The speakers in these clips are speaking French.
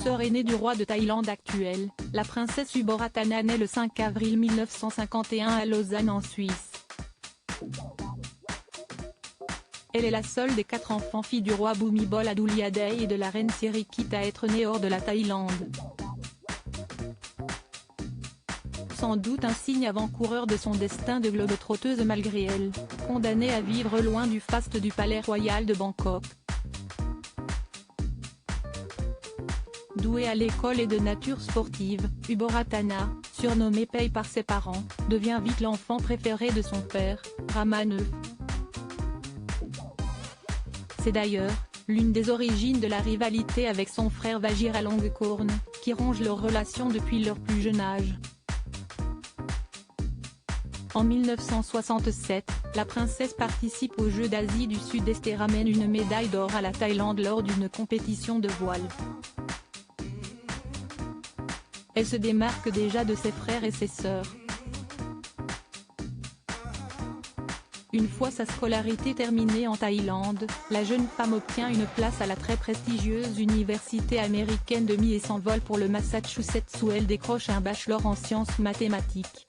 sœur aînée du roi de Thaïlande actuel, la princesse Uboratana naît le 5 avril 1951 à Lausanne en Suisse. Elle est la seule des 4 enfants filles du roi Bhumibol Adulyadej et de la reine Sirikit à être née hors de la Thaïlande. Sans doute un signe avant-coureur de son destin de globe-trotteuse malgré elle, condamnée à vivre loin du faste du palais royal de Bangkok. Douée à l'école et de nature sportive, Uboratana, surnommée Pei par ses parents, devient vite l'enfant préféré de son père, Ramanuj. C'est d'ailleurs l'une des origines de la rivalité avec son frère Vajiralongkorn, qui ronge leur relation depuis leur plus jeune âge. En 1967, la princesse participe aux Jeux d'Asie du Sud-Est et ramène une médaille d'or à la Thaïlande lors d'une compétition de voile. Elle se démarque déjà de ses frères et ses sœurs. Une fois sa scolarité terminée en Thaïlande, la jeune femme obtient une place à la très prestigieuse université américaine de Miami et s'envole pour le Massachusetts où elle décroche un bachelor en sciences mathématiques.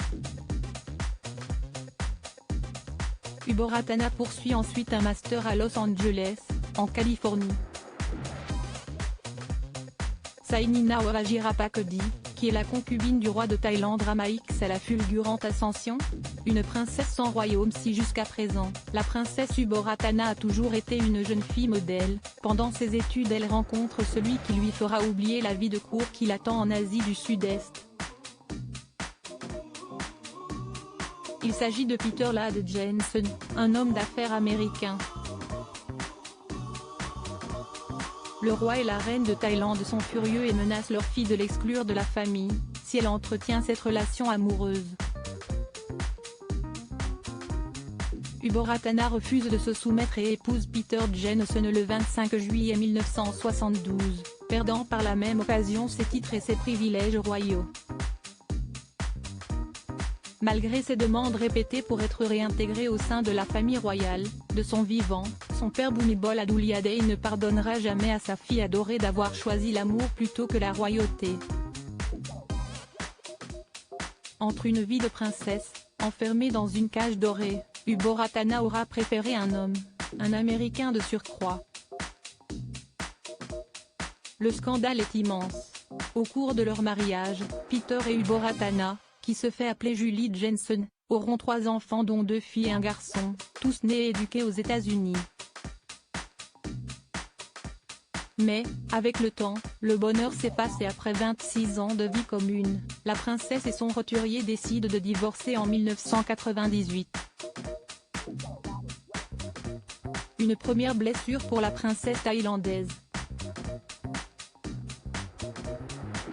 Uboratana poursuit ensuite un master à Los Angeles, en Californie. Sainina Wajirapakdi, qui est la concubine du roi de Thaïlande Ramaix à la fulgurante ascension, une princesse sans royaume si jusqu'à présent, la princesse Uboratana a toujours été une jeune fille modèle. Pendant ses études elle rencontre celui qui lui fera oublier la vie de cour qui l'attend en Asie du Sud-Est. Il s'agit de Peter Lade Jensen, un homme d'affaires américain. Le roi et la reine de Thaïlande sont furieux et menacent leur fille de l'exclure de la famille, si elle entretient cette relation amoureuse. Uboratana refuse de se soumettre et épouse Peter Jensen le 25 juillet 1972, perdant par la même occasion ses titres et ses privilèges royaux. Malgré ses demandes répétées pour être réintégrée au sein de la famille royale, de son vivant, son père Bhumibol Adulyadej ne pardonnera jamais à sa fille adorée d'avoir choisi l'amour plutôt que la royauté. Entre une vie de princesse, enfermée dans une cage dorée, Uboratana aura préféré un homme, un Américain de surcroît. Le scandale est immense. Au cours de leur mariage, Peter et Uboratana, qui se fait appeler Julie Jensen, auront 3 enfants dont 2 filles et un garçon, tous nés et éduqués aux États-Unis. Mais, avec le temps, le bonheur s'efface et après 26 ans de vie commune, la princesse et son roturier décident de divorcer en 1998. Une première blessure pour la princesse thaïlandaise.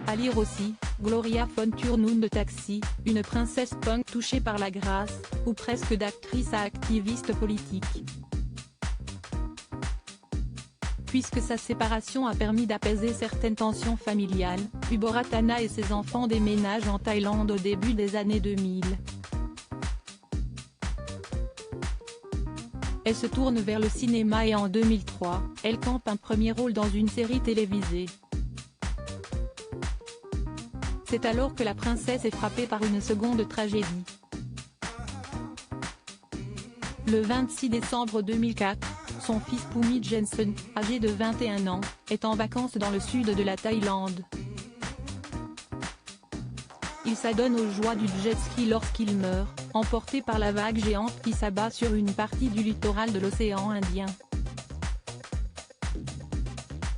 À lire aussi, Gloria von Turnhound de Taxi, une princesse punk touchée par la grâce, ou presque d'actrice à activiste politique. Puisque sa séparation a permis d'apaiser certaines tensions familiales, Uboratana et ses enfants déménagent en Thaïlande au début des années 2000. Elle se tourne vers le cinéma et en 2003, elle campe un premier rôle dans une série télévisée. C'est alors que la princesse est frappée par une seconde tragédie. Le 26 décembre 2004, son fils Phumit Jensen, âgé de 21 ans, est en vacances dans le sud de la Thaïlande. Il s'adonne aux joies du jet ski lorsqu'il meurt, emporté par la vague géante qui s'abat sur une partie du littoral de l'océan Indien.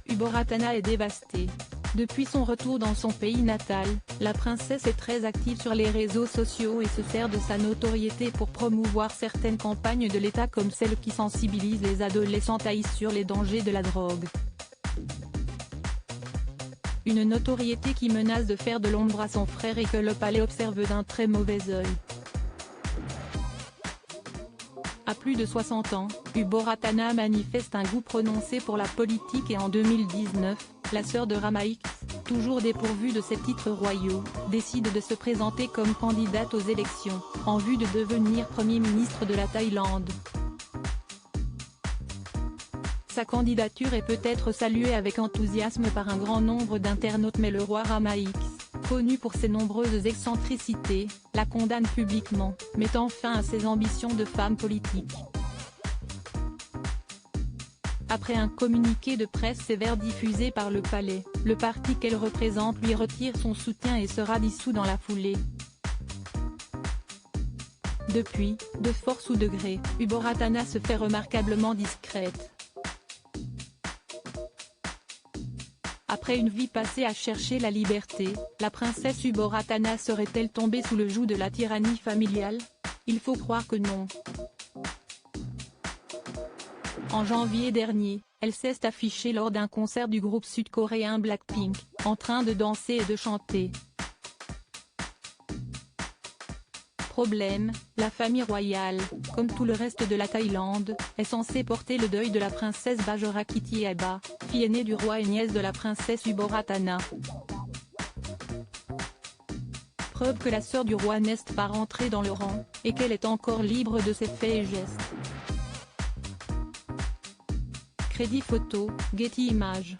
Uboratana est dévastée. Depuis son retour dans son pays natal, la princesse est très active sur les réseaux sociaux et se sert de sa notoriété pour promouvoir certaines campagnes de l'État comme celle qui sensibilise les adolescents thaïs sur les dangers de la drogue. Une notoriété qui menace de faire de l'ombre à son frère et que le palais observe d'un très mauvais œil. À plus de 60 ans, Uboratana manifeste un goût prononcé pour la politique et en 2019, la sœur de Ramaix, toujours dépourvue de ses titres royaux, décide de se présenter comme candidate aux élections, en vue de devenir Premier ministre de la Thaïlande. Sa candidature est peut-être saluée avec enthousiasme par un grand nombre d'internautes, mais le roi Rama X, connu pour ses nombreuses excentricités, la condamne publiquement, mettant fin à ses ambitions de femme politique. Après un communiqué de presse sévère diffusé par le palais, le parti qu'elle représente lui retire son soutien et sera dissous dans la foulée. Depuis, de force ou de gré, Uboratana se fait remarquablement discrète. Après une vie passée à chercher la liberté, la princesse Uboratana serait-elle tombée sous le joug de la tyrannie familiale? Il faut croire que non. En janvier dernier, elle s'est affichée lors d'un concert du groupe sud-coréen Blackpink, en train de danser et de chanter. Problème, la famille royale, comme tout le reste de la Thaïlande, est censée porter le deuil de la princesse Bajorakittiaba, fille aînée du roi et nièce de la princesse Uboratana. Preuve que la sœur du roi n'est pas rentrée dans le rang, et qu'elle est encore libre de ses faits et gestes. Crédit photo, Getty Images.